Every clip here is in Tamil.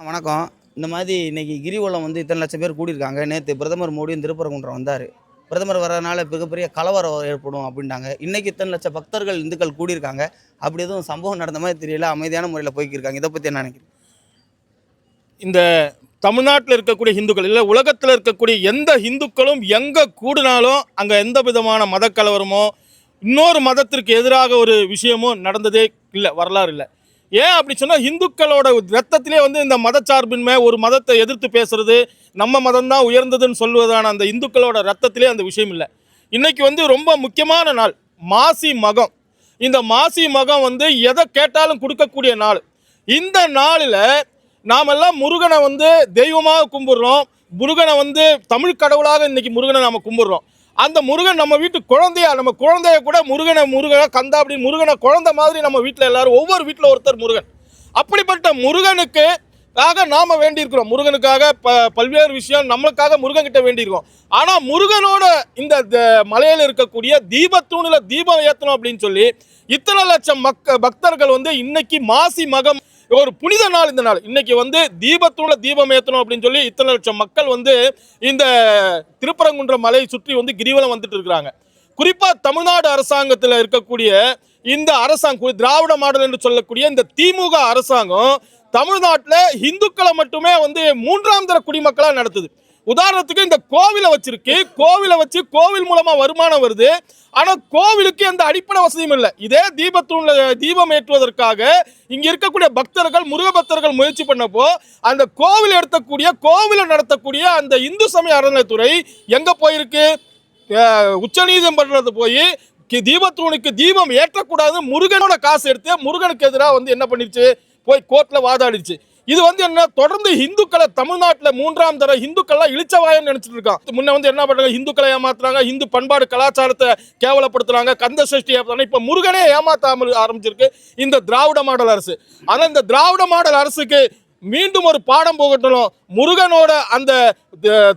வணக்கம். இந்த மாதிரி இன்னைக்கு கிரிவலம் வந்து இத்தனை லட்சம் பேர் கூடியிருக்காங்க. நேத்து பிரதமர் மோடியும் திருப்பரங்குன்றம் வந்தாரு. பிரதமர் வர்றதுனால மிகப்பெரிய கலவரம் ஏற்படும் அப்படின்ட்டாங்க. இன்னைக்கு இத்தனை லட்சம் பக்தர்கள், இந்துக்கள் கூடியிருக்காங்க. அப்படி எதுவும் சம்பவம் நடந்த மாதிரி தெரியல. அமைதியான முறையில போய்க்கிருக்காங்க. இத பத்தி என்ன நினைக்கிறீங்க? இந்த தமிழ்நாட்டில் இருக்கக்கூடிய இந்துக்கள் இல்லை, உலகத்தில் இருக்கக்கூடிய எந்த இந்துக்களும் எங்கே கூடினாலும் அங்கே எந்த விதமான மத கலவரமோ இன்னொரு மதத்திற்கு எதிராக ஒரு விஷயமோ நடந்ததே இல்லை, வரலாறு இல்லை. ஏன் அப்படி சொன்னால், இந்துக்களோட ரத்தத்திலே வந்து இந்த மதச்சார்பின்மை, ஒரு மதத்தை எதிர்த்து பேசுறது, நம்ம மதம் தான் உயர்ந்ததுன்னு சொல்வதான அந்த இந்துக்களோட ரத்தத்திலே அந்த விஷயம் இல்லை. இன்னைக்கு வந்து ரொம்ப முக்கியமான நாள், மாசி மகம். இந்த மாசி மகம் வந்து எதை கேட்டாலும் கொடுக்கக்கூடிய நாள். இந்த நாளில் நாமெல்லாம் முருகனை வந்து தெய்வமாக கும்பிடுறோம். முருகனை வந்து தமிழ் கடவுளாக இன்னைக்கு முருகனை நாம் கும்பிடுறோம். அந்த முருகன் நம்ம வீட்டு குழந்தையா, நம்ம குழந்தைய கூட முருகனை கந்தா அப்படி முருகனை குழந்தை மாதிரி நம்ம வீட்டில் எல்லாரும், ஒவ்வொரு வீட்டில் ஒருத்தர் முருகன். அப்படிப்பட்ட முருகனுக்கு நாம வேண்டியிருக்கிறோம். முருகனுக்காக பல்வேறு விஷயம் நம்மளுக்காக முருகன் கிட்ட வேண்டியிருக்கோம். ஆனால் முருகனோட இந்த மலையில் இருக்கக்கூடிய தீபத்தூணில் தீபம் ஏற்றணும் அப்படின்னு சொல்லி இத்தனை லட்சம் பக்தர்கள் வந்து இன்னைக்கு மாசி மகம் ஒரு புனித நாள். இந்த நாள் இன்னைக்கு வந்து தீபத்தூணில் தீபம் ஏற்றணும் அப்படின்னு சொல்லி இத்தனை லட்சம் மக்கள் வந்து இந்த திருப்பரங்குன்ற மலையை சுற்றி வந்து கிரிவலம் வந்துட்டு இருக்கிறாங்க. குறிப்பாக தமிழ்நாடு அரசாங்கத்தில் இருக்கக்கூடிய இந்த அரசாங்கம், திராவிட மாடல் என்று சொல்லக்கூடிய இந்த திமுக அரசாங்கம் தமிழ்நாட்டில் இந்துக்களை மட்டுமே வந்து மூன்றாம் தர குடிமக்களாக நடத்துது. உதாரணத்துக்கு இந்த கோவிலை வச்சிருக்கு, கோவிலை வச்சு கோவில் மூலமா வருமானம் வருது. ஆனா கோவிலுக்கு எந்த அடிப்படை வசதியும் இல்லை. இதே தீபத்தூண்ல தீபம் ஏற்றுவதற்காக இங்க இருக்கக்கூடிய பக்தர்கள், முருக பக்தர்கள் முயற்சி பண்ணப்போ அந்த கோவிலை நடத்தக்கூடிய அந்த இந்து சமய அறநிலையத்துறை எங்க போயிருக்கு? உச்ச நீதிமன்றத்தை போய் தீபத்தூணுக்கு தீபம் ஏற்றக்கூடாது, முருகனோட காசு எடுத்து முருகனுக்கு எதிராக வந்து என்ன பண்ணிருச்சு, போய் கோர்ட்ல வாதாடிச்சு. இது வந்து என்ன, தொடர்ந்து இந்துக்களை தமிழ்நாட்டில் மூன்றாம் தர இந்துக்கள்லாம் இழிச்சவாயன்னு நினைச்சிட்டு இருக்கான். முன்ன வந்து என்ன பண்றாங்க, இந்துக்களை ஏமாத்துறாங்க, இந்து பண்பாடு கலாச்சாரத்தை கேவலப்படுத்துறாங்க, கந்த சஷ்டி ஏமாத்துறாங்க. இப்ப முருகனே ஏமாத்த ஆரம்பிச்சிருக்கு இந்த திராவிட மாடல் அரசு. ஆனா இந்த திராவிட மாடல் அரசுக்கு மீண்டும் ஒரு பாடம் போகட்டும். முருகனோட அந்த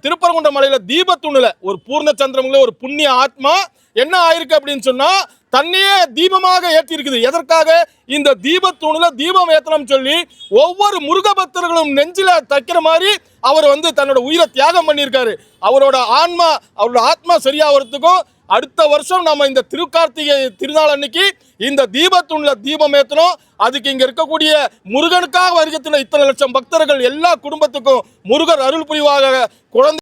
திருப்பரங்குன்ற மலையில தீபத்தூணுல ஒரு பூர்ண சந்திரமுல ஒரு புண்ணிய ஆத்மா என்ன ஆயிருக்கு அப்படின்னு சொன்னா, தன்னையே தீபமாக ஏற்றி இருக்குது. எதற்காக? இந்த தீபத்தூணுல தீபம் ஏற்றணும் சொல்லி ஒவ்வொரு முருக பக்தர்களும் நெஞ்சில தைக்கிற மாதிரி அவர் வந்து தன்னோட உயிரை தியாகம் பண்ணியிருக்காரு. அவரோட ஆத்மா சரியாகிறதுக்கும் அடுத்த வருஷம் நம்ம இந்த திருக்கார்த்திகை திருநாள் அன்னைக்கு இந்த தீபத்தூண்ல தீபம் ஏற்றணும். அதுக்கு இங்க இருக்கக்கூடிய முருகனுக்காக வருகத்தில் இத்தனை லட்சம் பக்தர்கள் எல்லா குடும்பத்துக்கும் முருகர் அருள் புரிவாக. குழந்தை